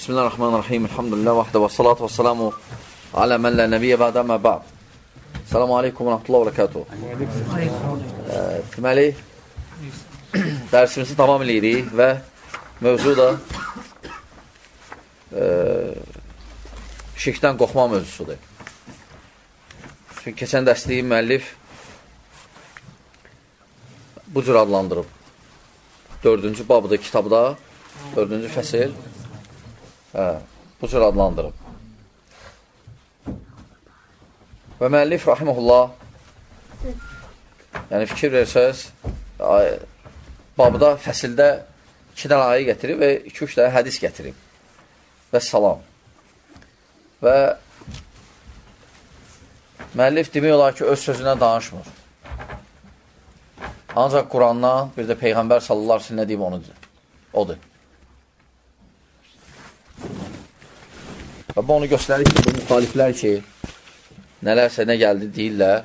Bismillahirrahmanirrahim. Elhamdülillah vahdə və salatu və salamu alə mən lə nəbiyyə bədə mə bə'd. Selamu aleykum və rahmetullah və barakatuhu. Deməli, dərsimizi davam edirik və mövzu da şirkdən qorxma mövzusudur. Çünki keçən dərsliyi müəllif bu cür adlandırıb. 4-cü babıda kitabda, 4-cü fəsil bu cür adlandırıb. Və müəllif rahiməhullah yəni fikir versəz babda, fəsildə 2 dənə ayə gətirib və 2-3 dənə hədis gətirib və salam. Və müəllif demək olar ki, öz sözündən danışmır. Ancaq Qurandan, bir də Peyğəmbər sallallahu aleyhi ve sellem nə deyib odur. Və bu onu göstərir ki, bu müxaliflər ki, nələrsə nə gəldi deyirlər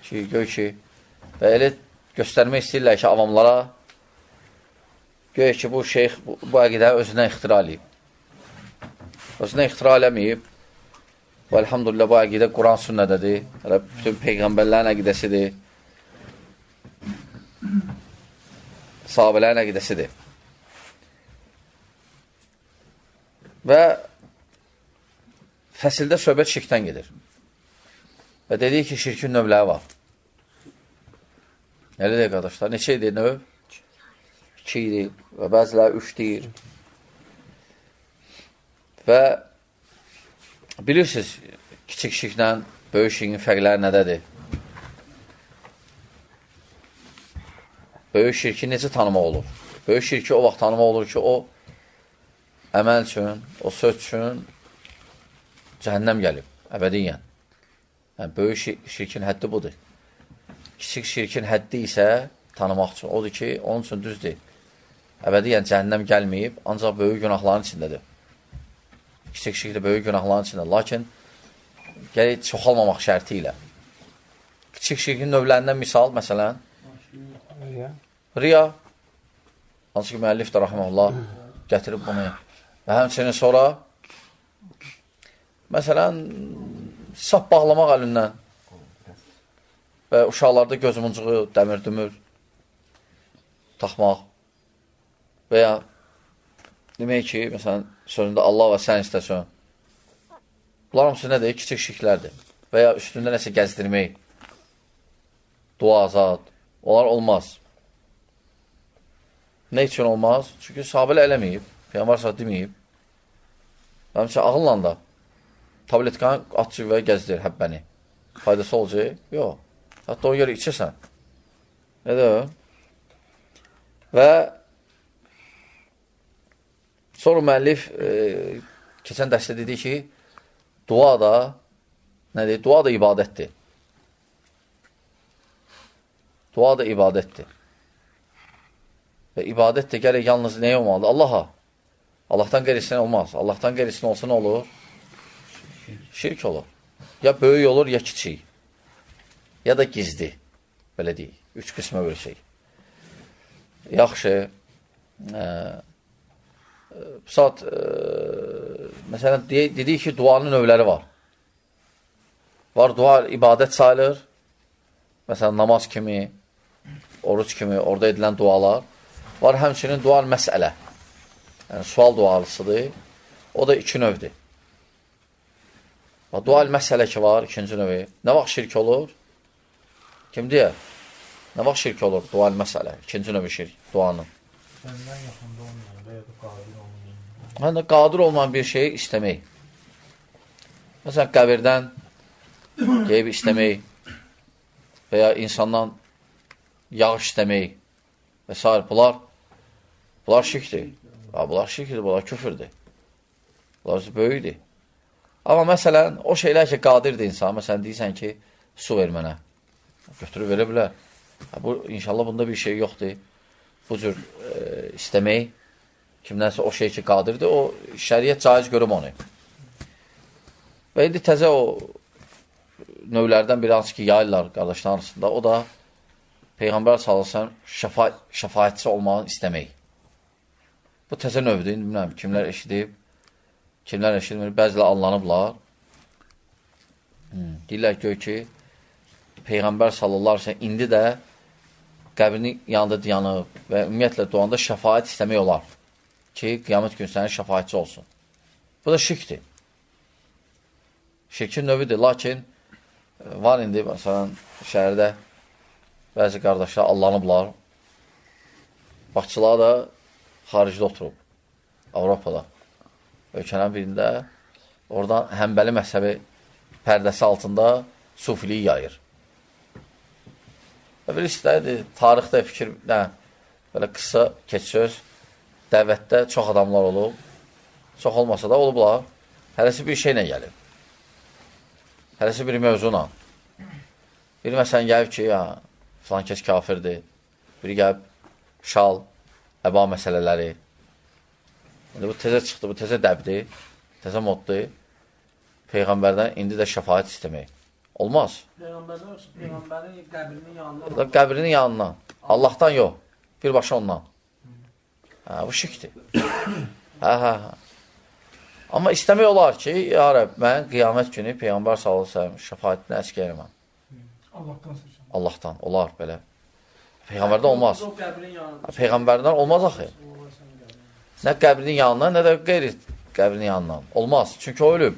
ki, göy ki, və elə göstərmək istəyirlər ki, avamlara göy ki, bu şeyx bu əqidə özünə ixtira eləyib. Özünə ixtira eləməyib və elhamdülillah bu əqidə Quran sünnədədir, bütün Peyğəmbərlərin əqidəsidir, sahabələrin əqidəsidir. Və fəsildə söhbət şirkdən gedir. Və dedik ki, şirkin növləri var. Elə deyək, qardaşlar, neçə edir növ? 2 edir və bəzilər 3 deyir. Və bilirsiniz, kiçik şirklə böyük şirkin fərqləri nədədir? Böyük şirki necə tanımaq olur? Böyük şirki o vaxt tanımaq olur ki, o əməl üçün, o söz üçün cəhənnəm gəlib, əbədiyyən. Yəni, böyük şirkin həddi budur. Kiçik şirkin həddi isə tanımaq üçün. Odur ki, onun üçün düzdür. Əbədiyyən cəhənnəm gəlməyib, ancaq böyük günahların içindədir. Kiçik şirk də böyük günahların içindədir. Lakin, gələk çoxalmamaq şərti ilə. Kiçik şirkin növlərindən misal, məsələn, riya. Hansı ki, müəllif də rahmanullah gətirib bunu. Və həmçinin sonra məsələn, sap bağlamaq əlindən və uşaqlarda gözmuncuğu, dəmir-dümür taxmaq və ya demək ki, məsələn, sözündə Allah və sən istəsən. Bunlar hamısı nədir? Kiçik şirklərdir. Və ya üstündə nəsə gəzdirmək, dua azad, onlar olmaz. Nə üçün olmaz? Çünki sahabələ eləməyib, Peyğəmbər səhət deməyib. Həmçə ağılla da tabletkanı atçı və gəzdir həbbəni. Faydası olacaq? Yox. Hətta o görə içəsən. Nədir o? Və sonra müəllif keçən dərsdə dedi ki, dua da nədir? Dua da ibadətdir. Dua da ibadətdir. Və ibadət də gələk yalnız nəyə olmalıdır? Allaha. Allahdan qeyrisinə olmaz. Allahdan qeyrisinə olsa nə olur? Şirk olur. Ya böyük olur, ya kiçik. Ya da gizli. Belə deyik. 3 qismə bölsək. Yaxşı. Saat məsələn, dedik ki, duanın növləri var. Var, dua ibadət sayılır. Məsələn, namaz kimi, oruç kimi, orada edilən dualar. Var, həmçinin dual məsələ. Yəni, sual dualısıdır. O da 2 növdür. Dual məsələ ki var, 2-ci növü. Nə vaxt şirk olur? Kim deyər? Nə vaxt şirk olur? Dual məsələ. 2-ci növü şirk, duanın. Səndən yaxında olmayan və ya da qadir olmayan. Həm də qadir olmayan bir şeyi istəmək. Məsələn, qəbirdən qeyb istəmək və ya insandan yağış istəmək və s. Bunlar şirkdir. Bunlar şirkdir, bunlar küfürdür. Bunlar böyükdir. Amma məsələn, o şeylər ki, qadirdir insan, məsələn, deyirsən ki, su ver mənə. Götürüb verə bilər. İnşallah bunda bir şey yoxdur. Bu cür istəmək, kimdənsə o şey ki, qadirdir, o şəriət caiz görüm onu. Və indi təzə o növlərdən biri hansı ki, yayırlar qardaşlar arasında, o da Peyğəmbər sallallahu şəfaətçi olmağı istəmək. Bu təzə növdür, bilmirəm, kimlər eşidib. Kimlər eşitmir? Bəzilə anlanıblar. Deyirlər ki, Peyğəmbər sallallahu aleyhi ve sellem indi də qəbrinin yanında dayanıb və ümumiyyətlə duanda şəfaət istəmək olar ki, qiyamət günü sənin şəfaətçi olsun. Bu da şirkdir. Şirkin növüdür. Lakin var indi, məsələn, şəhərdə bəzi qardaşlar allanıblar. Baxçılar da xaricdə oturub. Avropada. Ölkənin birində oradan Həmbəli məzhəbi pərdəsi altında sufiliyi yayır. Və bir istədir, tarixdə fikir, belə qısa keçsöz, dəvətdə çox adamlar olub, çox olmasa da olublar, hərəsi bir şeylə gəlib. Hərəsi bir mövzuna. Biri məsələn gəlib ki, filan kəs kafirdir, biri gəlib şal, əba məsələləri. Bu tezə çıxdı, bu tezə dəbdir, tezə moddur. Peyğəmbərdən indi də şəfaət istəmək. Olmaz. Peyğəmbərin qəbrinin yanından. Qəbrinin yanından. Allahdan yox. Birbaşa ondan. Bu şirkdir. Amma istəmək olar ki, ya Rəbb, mən qiyamət günü Peyğəmbər sallallahu əleyhi və səlləm şəfaətinə əsk eləməm. Allahdan. Olar belə. Peyğəmbərdən olmaz. Peyğəmbərdən olmaz axı. Nə qəbrinin yanından, nə də qeyri qəbrinin yanından. Olmaz. Çünki o ölüb.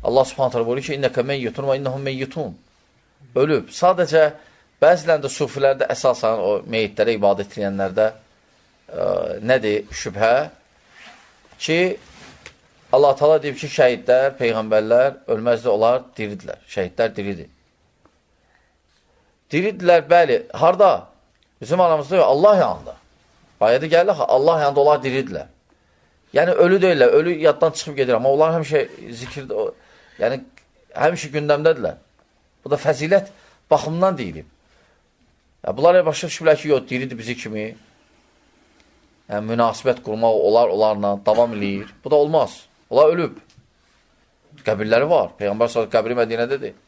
Allah subhanət hələ buyurur ki, İnnəkə meyyutun və innəhum meyyutun. Ölüb. Sadəcə, bəzilərində sufilərdə əsasən o meyyidlərə ibadət edənlərdə nədir? Şübhə ki, Allah Teala deyib ki, şəhidlər, peyğəmbərlər ölməzdə onlar diridirlər. Şəhidlər diridir. Diridirlər, bəli. Harada? Bizim aramızda yox, Allah yanında. Ayədə gəlir, Allah yanında onlar diridirlər. Yəni, ölü deyirlər, ölü yaddan çıxıb gedir. Amma onlar həmişə zikirdə, yəni, həmişə gündəmdədirlər. Bu da fəzilət baxımından deyilib. Bunlar başa düşürlər ki, yox, diridir bizi kimi. Yəni, münasibət qurmaq onlarla davam eləyir. Bu da olmaz. Onlar ölüb. Qəbirləri var. Peyğəmbər s.ə.v qəbri Mədinədədir.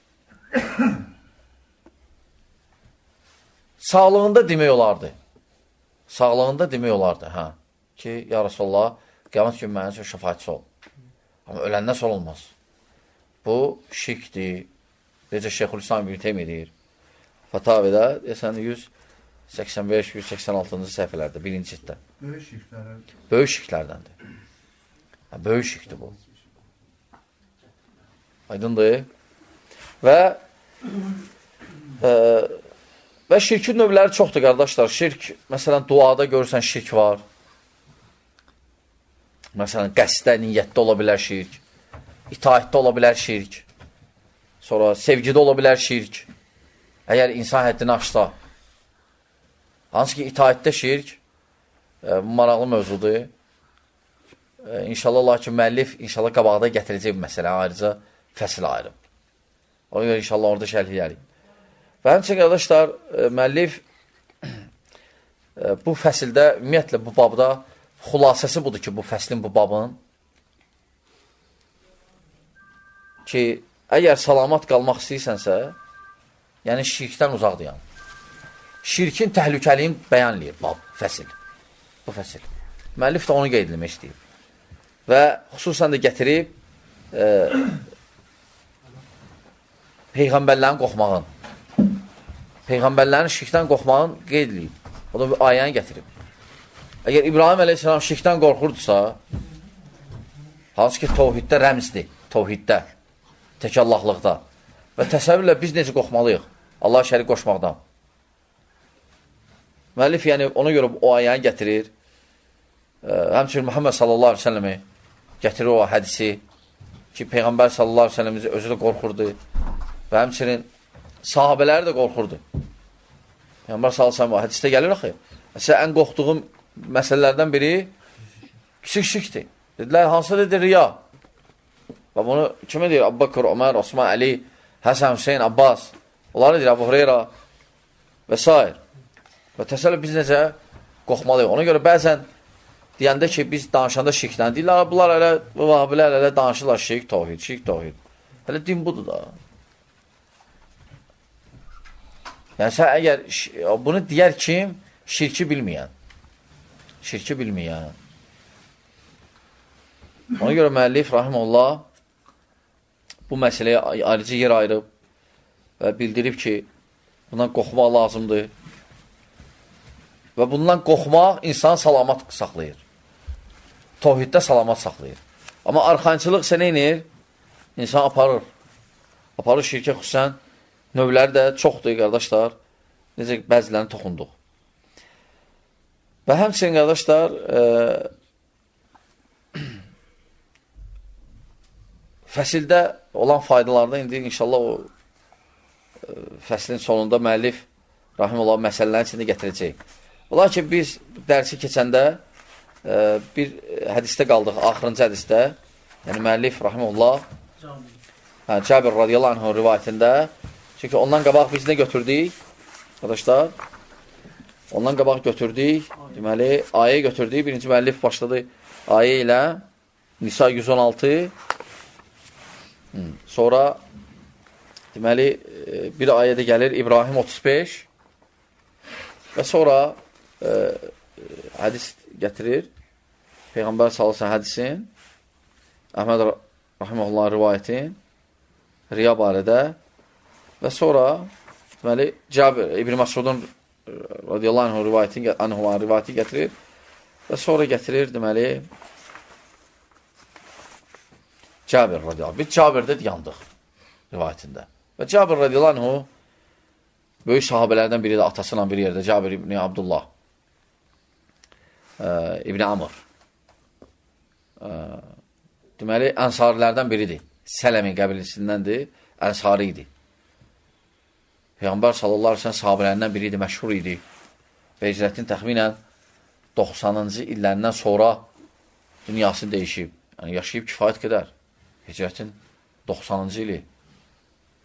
Sağlığında demək olardı. Sağlığında demək olardı. Ki, ya Rasulallah, qiyamət günü mənim üçün şəfaətçi ol. Amma öləndən sonra olmaz. Bu şirkdir. Necə Şeyxülislam İbn Teymiyyə deyir. Fatavidə, deyəsən 185-186-cı səhifələrdə, birinci cilddə. Böyük şirklərdəndir. Böyük şirkdir bu. Aydındır. Və şirkin növləri çoxdur, qardaşlar. Şirk, məsələn, duada görürsən şirk var. Məsələn, qəsdə, niyyətdə ola bilər şirk. İtaətdə ola bilər şirk. Sonra sevgidə ola bilər şirk. Əgər insan həddini aşsa. Hansı ki, itaətdə şirk maraqlı mövzudur. İnşallah, lakin müəllif inşallah qabaqda gətirəcək bir məsələ, ayrıca fəsil ayırıb. Ona görə inşallah orada şərh edərik. Və həmçinin, qardaşlar, müəllif bu fəsildə, ümumiyyətlə, bu babda xülasəsi budur ki, bu fəslin, bu babın ki, əgər salamat qalmaq istəyirsənsə, yəni şirkdən uzaq dayan. Şirkin təhlükəliyin bəyan eləyir, fəsil. Bu fəsil. Müəllif də onu qeyd etmək istəyir. Və xüsusən də gətirib Peyğəmbərlərin qorxmağın, Peyğəmbərlərin şirkdən qorxmağın qeyd edib. O da bir ayəni gətirib. Əgər İbrahim əleyhissalam şirkdən qorxurdusa, hansı ki, tovhiddə rəmzdir, tovhiddə, təkallahlıqda və təsəvvürlə biz necə qorxmalıyıq Allah şərik qoşmaqdan. Müəllif, yəni, ona görə o ayəni gətirir. Həmçinin Muhammed sallallahu aleyhi ve selləmi gətirir o hədisi ki, Peyğəmbər sallallahu aleyhi ve selləmizi özü də qorxurdu və həmçinin sahabələri də qorxurdu. Peyğəmbər sallallahu aleyhi ve sellem o hədisdə gəlir axı. Sən ən qorxduğum məsələlərdən biri kiçik şirkdir. Dedilər, hansı dedir riya? Və bunu kimə deyir? Əbu Bakır, Ömər, Osman, Əli, Həsən, Hüseyin, Abbas. Onları deyir, Əbu Hureyra və s. Və təsəllüf biz necə qorxmalıyıq. Ona görə bəzən deyəndə ki, biz danışanda şirkdən deyirlər, bunlar elə, vahabilər elə danışırlar şirk, tohid, şirk, tohid. Hələ din budur da. Yəni, sən əgər bunu deyər kim? Şirki bilməyən. Şirki bilməyən. Ona görə müəllif, rahimullah, bu məsələyə ayrıca yer ayırıb və bildirib ki, bundan qorxmaq lazımdır. Və bundan qorxmaq insanı salamat saxlayır. Tohiddə salamat saxlayır. Amma arxançılıq isə neynir? İnsan aparır. Aparır şirkə xüsusən. Növləri də çoxdur, qardaşlar. Necə bəzilərini toxunduq. Və həmçinin, qardaşlar, fəsildə olan faydalarda indi inşallah o fəslin sonunda müəllif rahimullah məsələlərin içində gətirəcək. Ola ki, biz dərsi keçəndə bir hədisdə qaldıq, axırıncı hədisdə, yəni müəllif rahimullah Cabir radiyallahu anh'ın rivayətində, çünki ondan qabaq biz nə götürdük, arkadaşlar? Ondan qabaq götürdük, deməli, ayə götürdük, birinci müəllif başladı ayə ilə, Nisa 116, sonra, deməli, bir ayədə gəlir, İbrahim 35 və sonra hədis gətirir, Peyğəmbər sallallahu hədisin, Əhməd rahimehullahın rivayətin, riya barədə və sonra, deməli, Cabir, İbn Məsudun radiyallahu anhu rivayəti gətirir və sonra gətirir, deməli, Cabir radiyallahu anhu. Biz Cabirdə yandıq rivayətində. Və Cabir radiyallahu anhu böyük sahabələrdən biridir, atasıyla bir yerdə, Cabir ibn Abdullah, İbn Amr. Deməli, ənsarilərdən biridir. Sələmin qəbilisindəndir, ənsari idi. Peyğəmbər sallallahu aleyhi ve sellem sahabələrindən biri idi, məşhur idi. Və hicrətin təxminən 90-cı illərindən sonra dünyasını dəyişib. Yəni, yaşayıb kifayət qədər. Hicrətin 90-cı ili.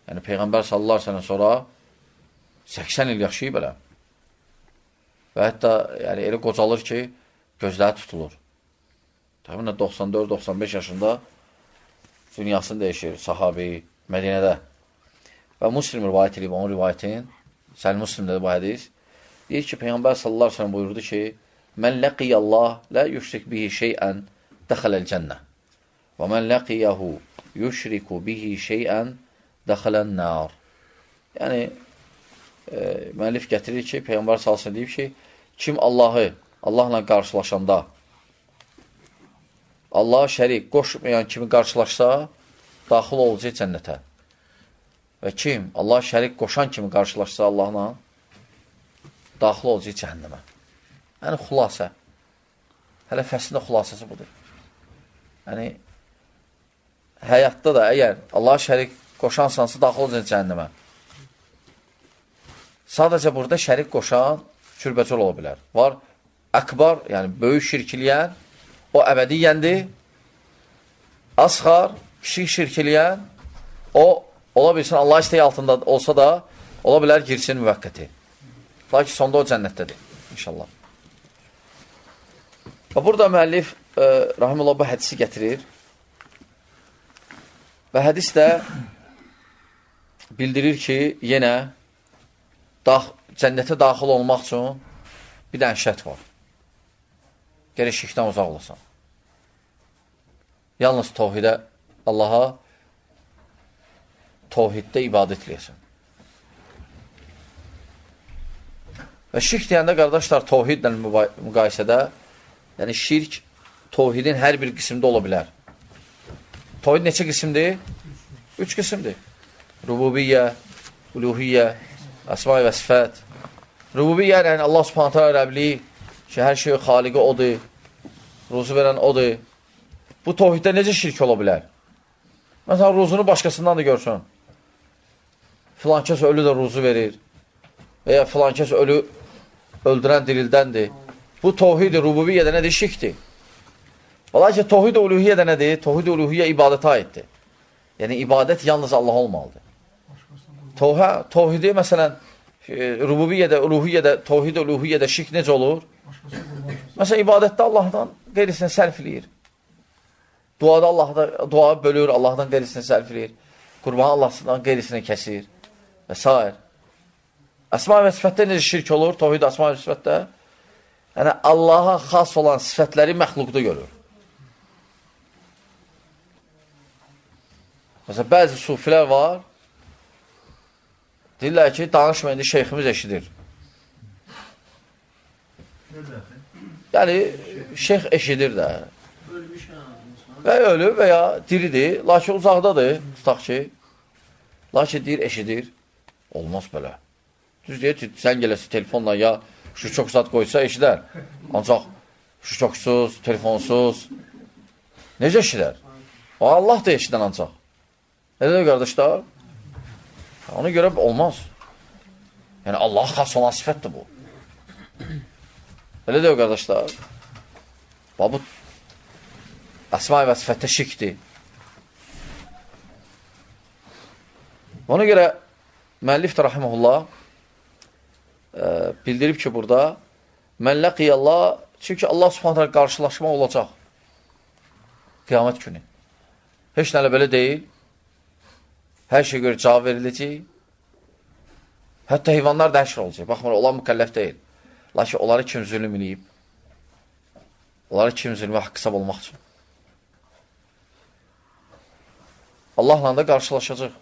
Yəni, Peyğəmbər sallallahu aleyhi ve sellem sonra 80 il yaşayıb elə. Və hətta yəni, elə qocalır ki, gözləri tutulur. Təxminən 94-95 yaşında dünyasını dəyişir sahabi Mədinədə. Və Müslim rivayət edib onun rivayətin, Səhih Müslimdə bu hədis, deyir ki, Peyğəmbər sallallahu aleyhi ve sellem buyurdu ki, mən ləqiyyəllah lə yüşrik bihi şeyən dəxələl cənnə və mən ləqiyyəhu yüşriku bihi şeyən dəxələn nər. Yəni, müəllif gətirir ki, Peyğəmbər sallallahu aleyhi ve sellem deyib ki, kim Allahla qarşılaşanda, Allaha şərik qoşmayan kimi qarşılaşsa, daxil olacaq cənnətə. Və kim Allaha şərik qoşan kimi qarşılaşsa Allahla, daxil olacaq cəhənnəmə. Yəni, xülasə. Hələ fəslində xülasəsi budur. Yəni, həyatda da əgər Allaha şərik qoşansansa, daxil olacaq cəhənnəmə. Sadəcə burada şərik qoşan cürbəcül ola bilər. Var, əkbar, yəni böyük şirkiliyən, o əbədiyyəndir, asxar, kiçik şirkiliyən, o, ola bilsin, Allah istəyi altında olsa da, ola bilər girsin müvəqqəti. Lakin sonda o cənnətdədir, inşallah. Və burada müəllif, rahimullah, bu hədisi gətirir və hədis də bildirir ki, yenə cənnətə daxil olmaq üçün bir dənə şərt var. Gərək şirkdən uzaq olasan. Yalnız tohidə, Allaha tohiddə ibadət eləyəsən. Və şirk deyəndə, qardaşlar, tohidlə müqayisədə, yəni şirk tohidin hər bir qismində ola bilər. Tohid neçə qismdir? 3 qismdir. Rububiyyə, uluhiyyə, əsma və sifət. Rububiyyə, yəni Allah subhanət hələ Rəbli, ki, hər şey xaliqi odur, ruzu verən odur. Bu tohiddə necə şirk ola bilər? Məsələn, ruzunu başqasından da görsün. Filankəs ölü də ruzu verir. Və ya filankəs ölü öldürən dirildəndir. Bu tohid-i rububiyyədə nədir? Şirkdir. Lakin tohid-i uluhiyyədə nədir? Tohid-i uluhiyyə ibadətə aiddir. Yəni, ibadət yalnız Allah olmalıdır. Tohidi, məsələn, rububiyyədə, uluhiyyədə, tohid-i uluhiyyədə şirk necə olur? Məsələn, ibadətdə Allahdan qeyrisini sərf eləyir. Duada dua bölür, Allahdan qeyrisini sərf eləyir. Qurban Allahdan qeyrisini kəsir və s. Əsma və sifətdə necə şirk olur? Tohid əsma və sifətdə. Yəni, Allaha xas olan sifətləri məxluqda görür. Məsələn, bəzi sufilər var, deyirlər ki, danışmayın, şeyximiz eşidir. Yəni, şeyx eşidir də. Və ölüb və ya diridir, lakin uzaqdadır, tutaq ki, lakin deyir, eşidir. Olmaz belə. Düz deyir, sən gələsi telefonla ya şu çox saat qoysa eşidər. Ancaq şu çoxsuz, telefonsuz. Necə eşidər? O, Allah da eşidən ancaq. Nədir, qardaşlar? Ona görə olmaz. Yəni, Allah'a xas olan sifətdir bu. Elə deyil, qardaşlar. Bu əsma-i və sifətdə şirkdir. Ona görə müəllif də rahiməhullah bildirib ki, burada mən ləqiyəllah, çünki Allah subhanətlə qarşılaşma olacaq qiyamət günü. Heç nələ belə deyil. Hər şey görə cavab veriləcək. Hətta heyvanlar da həşr olacaq. Baxmır, onlar mükəlləf deyil. Lakin onları kim zülüm eləyib? Onları kim zülmə haqq hesab olmaq üçün? Allahla da qarşılaşacaq.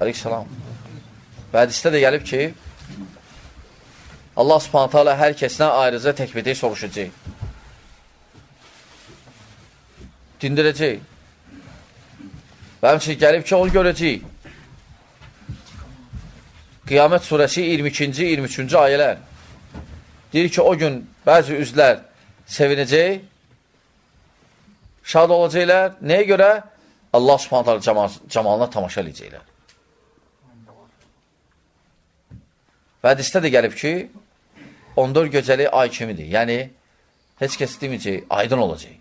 Aleyhisselam. Və hədisdə də gəlib ki, Allah subhanətə alə hər kəsinə ayrıca təkbidəyi soruşacaq. Dindirəcək. Və həmçinin gəlib ki, onu görəcək. Qiyamət surəsi 22-ci, 23-cü ayələr. Deyir ki, o gün bəzi üzlər sevinəcək, şad olacaqlar. Nəyə görə? Allah subhanətə alə camalına tamaşa edəcəklər. Və hədisdə də gəlib ki, 14 gecəli ay kimidir. Yəni, heç kəs deməyəcək, aydın olacaq.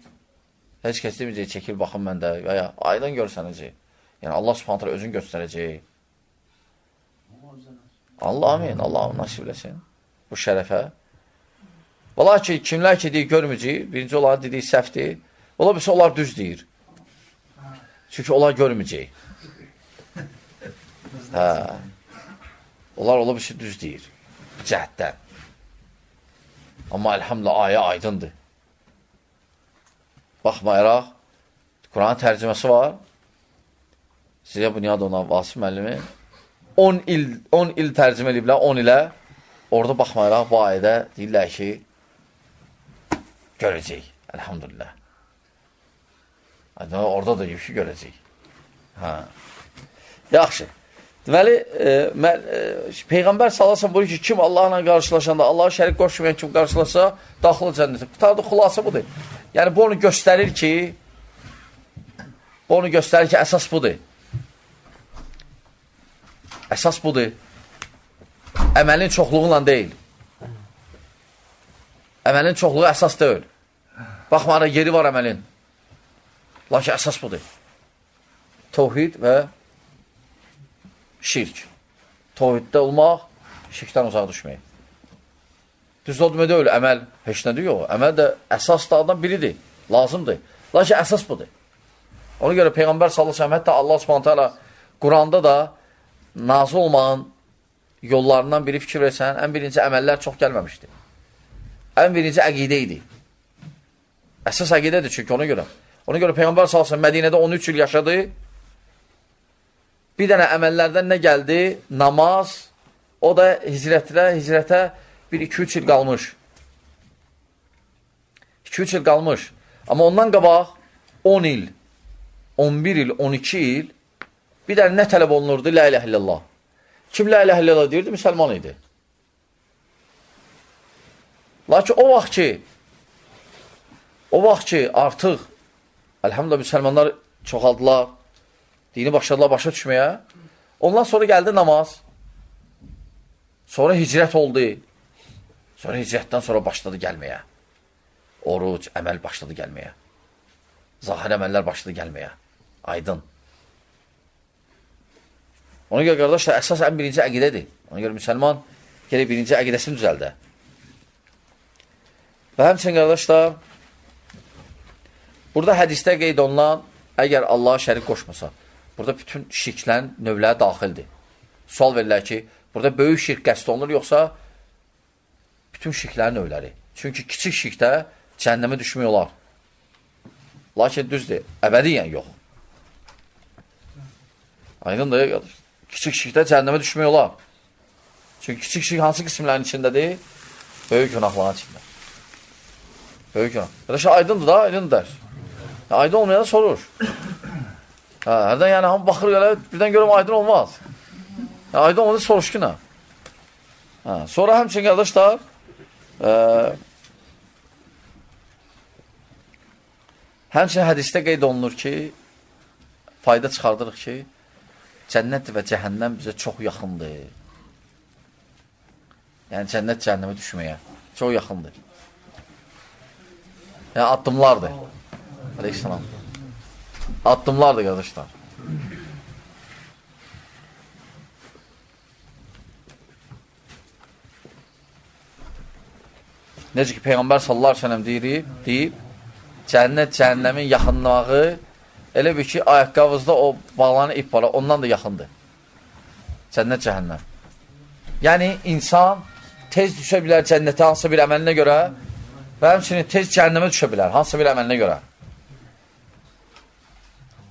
Heç kəs deməyəcək, çəkil baxın məndə və ya aydın görsənəcək. Yəni, Allah subhanətə alə özünü göstərəcək. Allah amin, Allah nasib eləsin bu şərəfə. Valla ki, kimlər ki deyir, görməyəcək, birinci onların dediyi səhvdir. Ola bilsə, onlar düz deyir. Çünki onlar görməyəcək. Hə. Onlar ola bilsə, düz deyir. Cəhətdən. Amma elhamdülillah, ayə aydındır. Baxmayaraq, Quranın tərcüməsi var. Sizə bu niyad ona Vasif müəllimi. 10 il tərcümə ediblər, 10 ilə. Orada baxmayaraq, bu ayədə deyirlər ki, görəcək. Elhamdülillah. Orada da deyib ki, görəcək. Hə. Yaxşı. Deməli, Peyğəmbər salasın buyur ki, kim Allahla qarşılaşanda, Allah'a şərik qoşmayan kim qarşılaşsa, daxılı cənnətə. Qutardı, xulası budur. Yəni, bu onu göstərir ki, əsas budur. Əsas budur. Əməlin çoxluğunla deyil. Əməlin çoxluğu əsas deyil. Baxmaraq, yeri var əməlin. Lakin əsas budur. Təvhid və şirk. Təvhiddə olmaq, şirkdən uzaq düşmək. Düz o demək deyil, əməl heç nədir yox. Əməl də əsas dağdan biridir, lazımdır. Lakin əsas budur. Ona görə Peyğəmbər sallallahu əleyhi və səlləm, hətta Allah Subhanahu taala Quranda da nazil olmağın yollarından biri fikir versən, ən birinci əməllər çox gəlməmişdi. Ən birinci əqidə idi. Əsas əqidədir çünki ona görə. Ona görə Peyğəmbər sallallahu əleyhi və səlləm Mədinədə 13 il yaşadı. Bir dənə əməllərdən nə gəldi? Namaz. O da hicrətə 1-2-3 il qalmış. 2-3 il qalmış. Amma ondan qabaq 10 il, 11 il, 12 il bir dənə nə tələb olunurdu? La ilahe illallah. Kim la ilahe illallah deyirdi? Müsəlman idi. Lakin o vaxt ki artıq elhamdülillah müsəlmanlar çoxaldılar, dini başladılar başa düşməyə. Ondan sonra gəldi namaz. Sonra hicrət oldu. Sonra hicrətdən sonra başladı gəlməyə. Oruc, əməl başladı gəlməyə. Zahir əməllər başladı gəlməyə. Aydın. Ona görə qardaşlar, əsas ən birinci əqidədir. Ona görə müsəlman gələk birinci əqidəsini düzəldə. Və həmçinin qardaşlar, burada hədisdə qeyd olunan, əgər Allaha şərik qoşmasa, burada bütün şirklərin növləri daxildir. Sual verirlər ki, burada böyük şirk qəsd olunur, yoxsa bütün şirklərin növləri. Çünki kiçik şirkdə cəhənnəmə düşmək olar. Lakin düzdür, əbədiyyən yox. Aydın da qardaş. Kiçik şirkdə cəhənnəmə düşmək olar. Çünki kiçik şirk hansı qismlərin içindədir? Böyük günahların içində. Böyük günah. Qardaş, aydındır da, aydındır. Aydın olmayana sorur. Hərdən yəni hamı baxır gələ, birdən görəm aydın olmaz. Aydın olmadı soruş ki nə? Sonra həmçin qardaşlar, həmçin hədisdə qeyd olunur ki, fayda çıxardırıq ki, cənnət və cəhənnəm bizə çox yaxındır. Yəni, cənnət cəhənnəmə düşməyə çox yaxındır. Yəni, addımlardır. Aleyhisselam. Addımlardır, qardaşlar. Necə ki, Peyğəmbər sallallahu aleyhi ve sellem deyib, cənnət, cəhənnəmin yaxınlığı elə bir ki, ayaqqabınızda o bağlanan ip var, ondan da yaxındır. Cənnət, cəhənnəm. Yəni, insan tez düşə bilər cənnətə hansısa bir əməlinə görə və həmçinin tez cəhənnəmə düşə bilər hansısa bir əməlinə görə.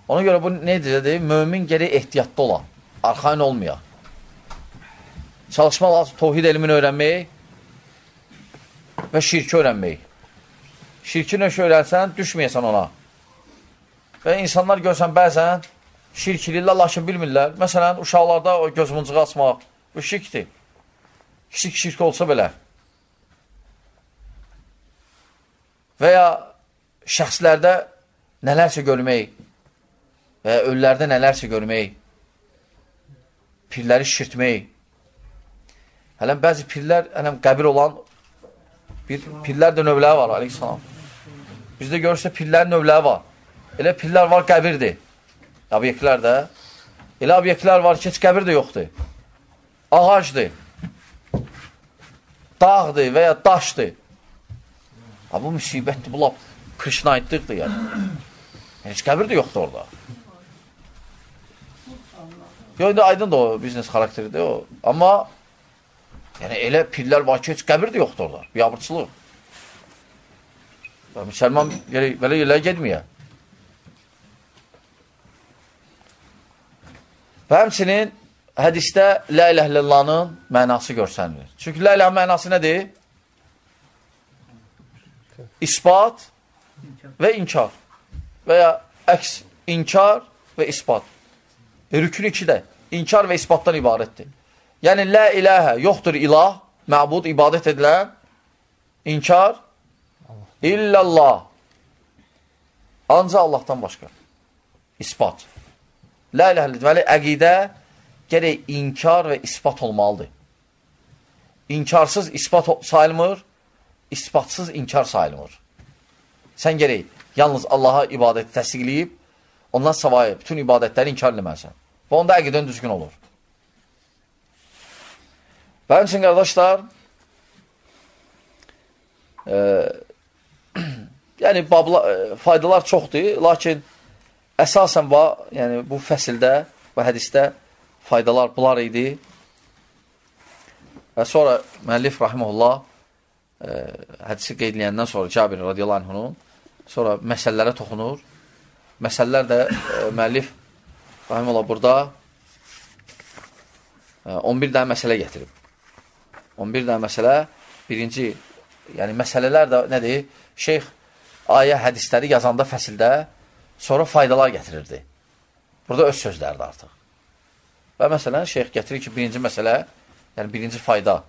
Ona görə bu nedir? Mömin gərək ehtiyatda olan, arxain olmayaq. Çalışma lazım, tohid elmini öyrənmək və şirki öyrənmək. Şirki nöşü öyrənsən, düşməyəsən ona. Və insanlar görsən, bəzən şirk edirlər, lakin bilmirlər. Məsələn, uşaqlarda o gözmuncuğu açmaq, bu şirkdir. Kiçik şirk olsa belə. Və ya şəxslərdə nələrsə görmək və ya ölülərdə nələrsə görmək, pirləri şişirtmək. Hələm, bəzi pirlər, qəbir olan pirlər də növləri var, aleyhissalam. Bizdə görürsə, pirlərin növləri var. Elə pirlər var, qəbirdir. Obyektlər də. Elə obyektlər var ki, heç qəbir də yoxdur. Ağacdır. Dağdır və ya daşdır. Bu müsibətdir, bu lap Krişnaitlikdir yəni. Heç qəbir də yoxdur orada. Yox, indi aydın da o biznes xarakteridir o. Amma yəni elə pirlər var ki, heç qəbir də yoxdur orada. Biabırçılıq. Müsəlman belə yerlərə gedməyə. Və həmçinin hədisdə La ilahe illallah'nın mənası görsənilir. Çünki La ilahe mənası nədir? İsbat və inkar. Və ya əks, inkar və isbat. Rükün ikidə. İnkar və isbatdan ibarətdir. Yəni, la ilahə, yoxdur ilah, məbud, ibadət edilən, inkar, illallah. Ancaq Allahdan başqa. İsbat. La ilahə, deməli, əqidə gərək inkar və isbat olmalıdır. İnkarsız isbat sayılmır, isbatsız inkar sayılmır. Sən gərək yalnız Allaha ibadəti təsdiqləyib, ondan savayı bütün ibadətləri inkar eləməlisən. Və onda əqidən düzgün olur. Və həmçinin, qardaşlar, yəni, faydalar çoxdur, lakin əsasən yəni, bu fəsildə və hədisdə faydalar bunlar idi. Və sonra müəllif rahimehullah hədisi qeydləyəndən sonra Cabir radiyallahu anhunun sonra məsələlərə toxunur. Məsələlər də müəllif rahimehullah burada 11 dənə məsələ gətirib. 11 dənə məsələ, birinci, yəni məsələlər də nədir? Şeyx ayə hədisləri yazanda fəsildə sonra faydalar gətirirdi. Burada öz sözlərdir artıq. Və məsələn, şeyx gətirir ki, birinci məsələ, yəni birinci fayda,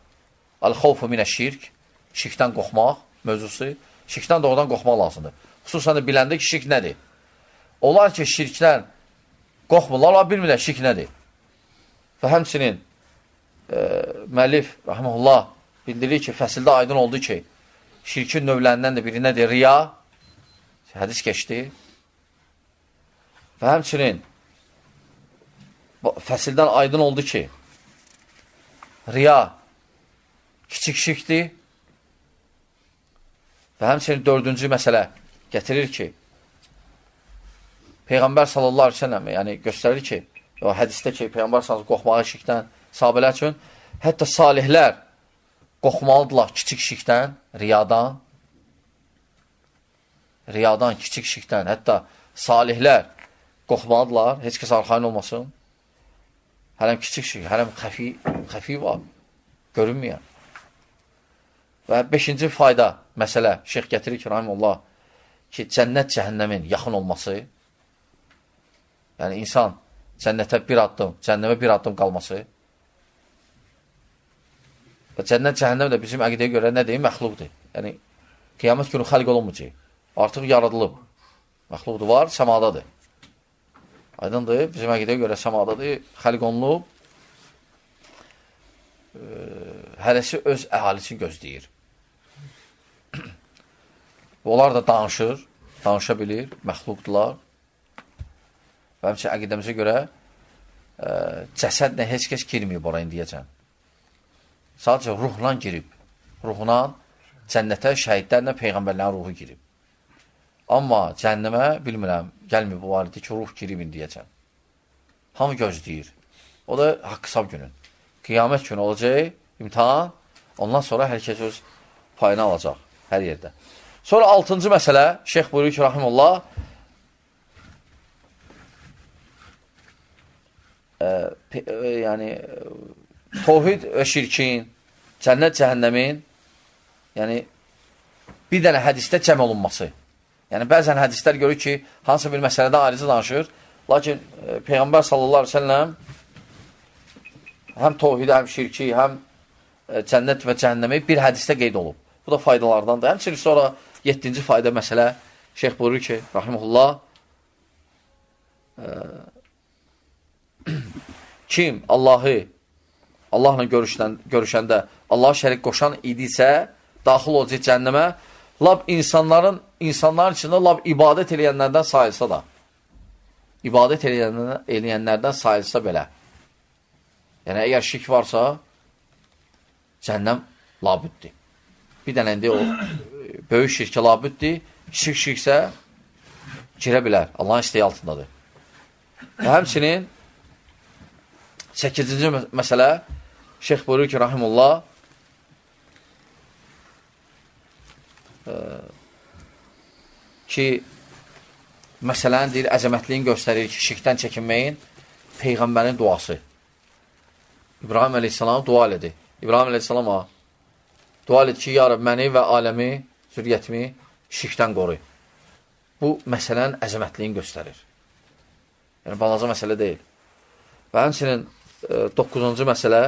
al-xovfu minə-şirk, şirkdən qorxmaq mövzusu, şirkdən doğrudan qorxmaq lazımdır. Xüsusən də biləndə ki, şirk nədir? Onlar ki, şirkdən qorxmurlar, onlar bilmirlər şirk nədir. Və həmçinin müəllif, rahimehullah, bildirir ki, fəsildə aydın oldu ki, şirkin növlərindən də biri nədir? Riya, hədis keçdi. Və həmçinin fəsildən aydın oldu ki, riya kiçik şirkdir. Və həmçinin dördüncü məsələ gətirir ki, Peyğəmbər sallallahu aleyhi ve sellem, yəni göstərir ki, o hədisdə ki, Peyğəmbər sallallahu qorxmağı şirkdən sahabələr üçün, hətta salihlər qorxmalıdırlar kiçik şirkdən, riyadan, kiçik şirkdən, hətta salihlər qorxmalıdırlar, heç kəs arxain olmasın. hələm kiçik şirk, hələm xəfi var, görünməyən. Və 5-ci fayda, məsələ, şeyx gətirir ki, rahimullah, ki, cənnət cəhənnəmin yaxın olması, yəni insan cənnətə bir addım, cəhənnəmə bir addım qalması və cənnət cəhənnəm də bizim əqidəyə görə nə deyim? Məxluqdur. Yəni, qiyamət günü xəlq olunmayacaq. Artıq yaradılıb. Məxluqdur var, səmadadır. Aydındır, bizim əqidəyə görə səmadadır, xəlq olunub, hələsi öz əhalisini gözləyir. Onlar da danışa bilir, məxluqdular. Və həmçə əqidəmizə görə cəsədlə heç kəs girməyib oraya indiyəcən. Sadəcə ruhla girib. Ruhla cənnətə şəhidlərlə peyğəmbərlərin ruhu girib. Amma cəhənnəmə bilmirəm, gəlməyib o vardı ki, ruh girib indiyəcən. Hamı gözləyir. O da haqq hesab günün. Qiyamət günü olacaq, imtihan, ondan sonra hər kəs öz payını alacaq hər yerdə. Sonra 6-cı məsələ, şeyx buyuruyor ki, rahimullah, yəni təvhid və şirkin, cənnət cəhənnəmin, yəni bir dənə hədisdə cəm olunması. Yəni bəzən hədislər görür ki, hansı bir məsələdə ayrıca danışır, lakin Peyğəmbər sallallahu aleyhi ve sellem həm təvhidi, həm şirki, həm cənnət və cəhənnəmi bir hədisdə qeyd olub. Bu da faydalardandır. Həmçinin sonra 7-ci fayda məsələ, şeyx buyurur ki, rahimullah, kim Allahla görüşəndə Allah'a şərik qoşan idisə, daxil olacaq cəhənnəmə, lab insanların içində lab ibadət eləyənlərdən sayılsa da, ibadət eləyənlərdən sayılsa belə, yəni əgər şirk varsa, cəhənnəm labüddür. Bir dənə indi o böyük şirkə labüddür, kiçik şirksə girə bilər, Allahın istəyi altındadır. Və həmçinin 8-ci məsələ, şeyx buyurur ki, rahimullah, ki, məsələni deyir, əzəmətliyin göstərir ki, şirkdən çəkinməyin Peyğəmbərin duası. İbrahim əleyhissalam dua elədi. İbrahim əleyhissalama dua elədi ki, ya Rab, məni və aləmi, zürriyyətimi şirkdən qoru. Bu, məsələnin əzəmətliyin göstərir. Yəni, balaca məsələ deyil. Və həmçinin 9-cu məsələ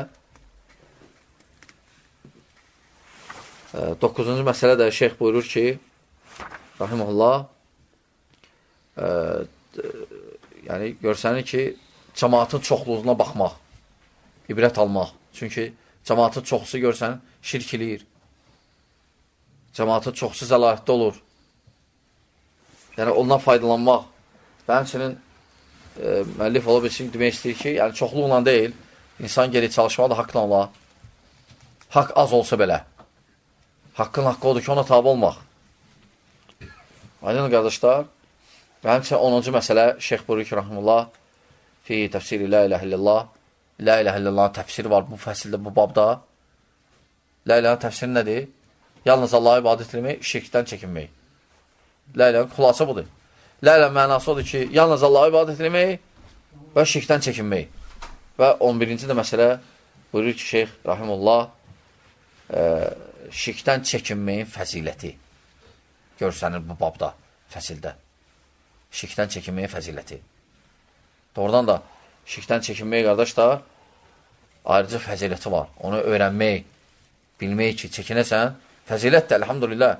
9-cu məsələ də şeyx buyurur ki, rahimullah, yəni görsənir ki, cəmaatın çoxluğuna baxmaq, ibrət almaq. Çünki cəmaatın çoxusu görsən, şirk eləyir. Cəmaatın çoxusu zəlalətdə olur. Yəni, ondan faydalanmaq. Və həmçinin müəllif ola bilsin, demək istəyir ki, yəni çoxluqla deyil, insan geri çalışmağı da haqqla ola. Haqq az olsa belə. Haqqın haqqı odur ki, ona tabi olmaq. Aydın qardaşlar, və həmçinin 10-cu məsələ, şeyx buyurur ki, rahimullah, fi təfsiri la ilahe illallah, la ilahe illallah təfsiri var bu fəsildə, bu babda. La ilahe təfsiri nədir? Yalnız Allah'a ibadət etmək, şirkdən çəkinmək. La ilahe xulasa budur. La ilahe mənası odur ki, yalnız Allah'a ibadət etmək və şirkdən çəkinmək. Və 11-ci də məsələ buyurur ki, şeyx rahimullah, şirkdən çəkinməyin fəziləti görsənir bu babda, fəsildə. Şirkdən çəkinməyin fəziləti. Doğrudan da şirkdən çəkinməyi, qardaşlar, ayrıca fəziləti var. Onu öyrənmək, bilmək ki, çəkinəsən, fəzilətdir, elhamdülillah.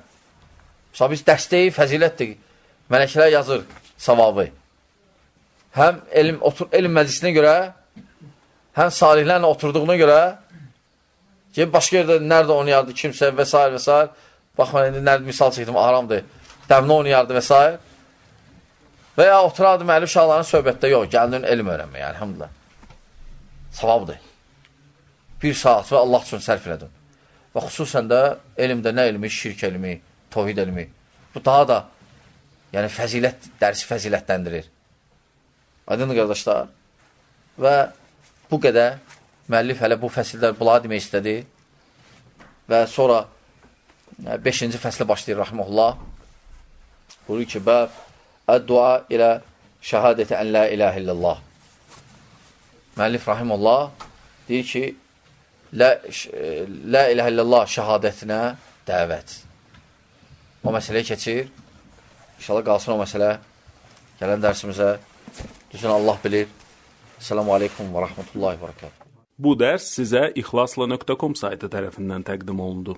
Mesela biz dəstəyi fəzilətdir. Mələklər yazır savabı. Həm elm məclisinə görə, həm salihlərlə oturduğuna görə, ki, başqa yerdə nerede oynayardı kimsə və s. və s. Baxma, indi nerede misal çəkdim, aramdır. Dəvnə oynayardı və s. Və ya oturardı müəllif uşaqların söhbətdə, yox, gəldin elm öyrənməyə, elhamdülillah. Savabdır. Bir saat və Allah üçün sərf elədin. Və xüsusən də elmdə nə elmi? Şirk elmi, təvhid elmi. Bu daha da yəni fəzilət, dərsi fəzilətləndirir. Aydındır qardaşlar. Və bu qədər müəllif hələ bu fəsillər bunları demək istədi. Və sonra 5-ci fəslə başlayır rahimehullah. Buyurur ki, bəb əd-dua ilə şəhadəti ən la ilahə illallah. müəllif rahimullah deyir ki, la ilahə illallah şəhadətinə dəvət. O məsələyə keçir. İnşallah qalsın o məsələ. Gələn dərsimizə düzün Allah bilir. Esselamu aleykum və rəhmətullahi və bərəkatuhu. Bu dərs sizə ixlasla.com saytı tərəfindən təqdim olundu.